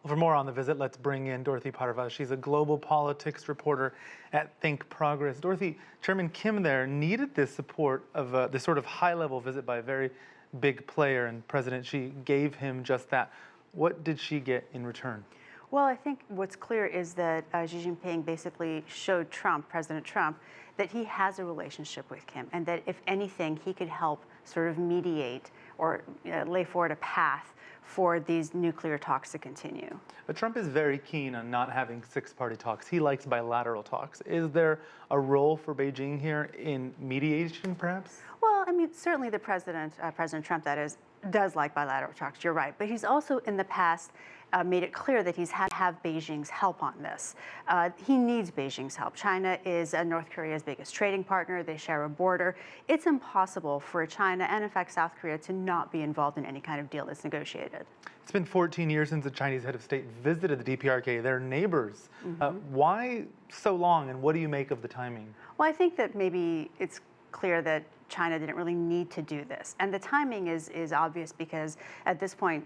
Well, for more on the visit, let's bring in Dorothy Parvaz. She's a global politics reporter at ThinkProgress. Dorothy, Chairman Kim there needed this support of this sort of high-level visit by a very big player, and President Xi gave him just that. What did she get in return? Well, I think what's clear is that Xi Jinping basically showed President Trump, that he has a relationship with Kim, and that if anything, he could help sort of mediate or lay forward a path for these nuclear talks to continue. But Trump is very keen on not having six-party talks. He likes bilateral talks. Is there a role for Beijing here in mediation, perhaps? Well, I mean, certainly the President Trump, that is, does like bilateral talks, you're right. But he's also in the past made it clear that he's had to have Beijing's help on this. He needs Beijing's help. China is North Korea's biggest trading partner. They share a border. It's impossible for China and, in fact, South Korea to not be involved in any kind of deal that's negotiated. It's been 14 years since the Chinese head of state visited the DPRK. They're neighbors. Why so long, and what do you make of the timing? Well, I think that maybe it's clear that China didn't really need to do this. And the timing is obvious because at this point,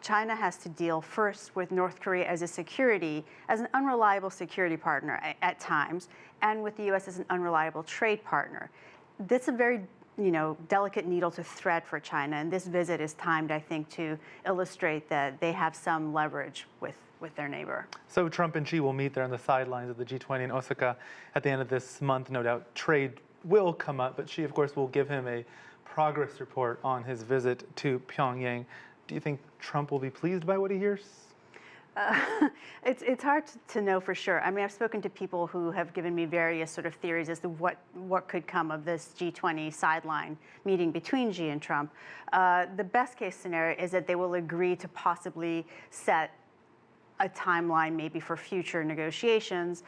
China has to deal first with North Korea as an unreliable security partner at times, and with the U.S. as an unreliable trade partner. That's a very delicate needle to thread for China, and this visit is timed, I think, to illustrate that they have some leverage with their neighbor. So Trump and Xi will meet there on the sidelines of the G20 in Osaka at the end of this month. No doubt trade will come up, but Xi, of course, will give him a progress report on his visit to Pyongyang. Do you think Trump will be pleased by what he hears? It's hard to know for sure. I mean, I've spoken to people who have given me various sort of theories as to what could come of this G20 sideline meeting between Xi and Trump. The best case scenario is that they will agree to possibly set a timeline maybe for future negotiations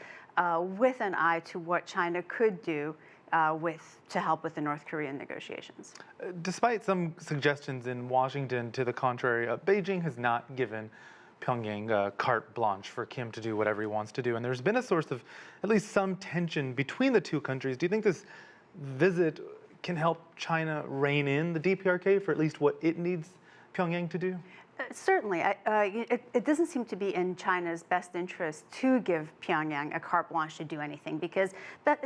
with an eye to what China could do to help with the North Korean negotiations. Despite some suggestions in Washington to the contrary, Beijing has not given Pyongyang carte blanche for Kim to do whatever he wants to do. And there's been a source of at least some tension between the two countries. Do you think this visit can help China rein in the DPRK for at least what it needs Pyongyang to do? Certainly. It doesn't seem to be in China's best interest to give Pyongyang a carte blanche to do anything, because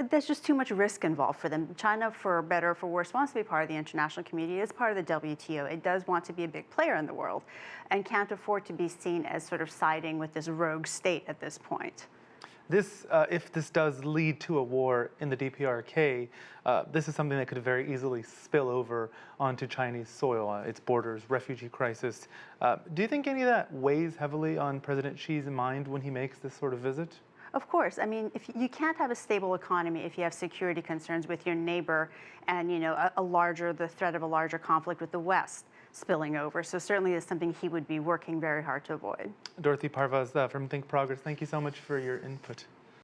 there's just too much risk involved for them. China, for better or for worse, wants to be part of the international community. It's part of the WTO. It does want to be a big player in the world and can't afford to be seen as sort of siding with this rogue state at this point. If this does lead to a war in the DPRK, this is something that could very easily spill over onto Chinese soil, its borders, refugee crisis. Do you think any of that weighs heavily on President Xi's mind when he makes this sort of visit? Of course. I mean, if you can't have a stable economy if you have security concerns with your neighbor and, the threat of a larger conflict with the West spilling over. So certainly it's something he would be working very hard to avoid. Dorothy Parvaz from ThinkProgress, thank you so much for your input.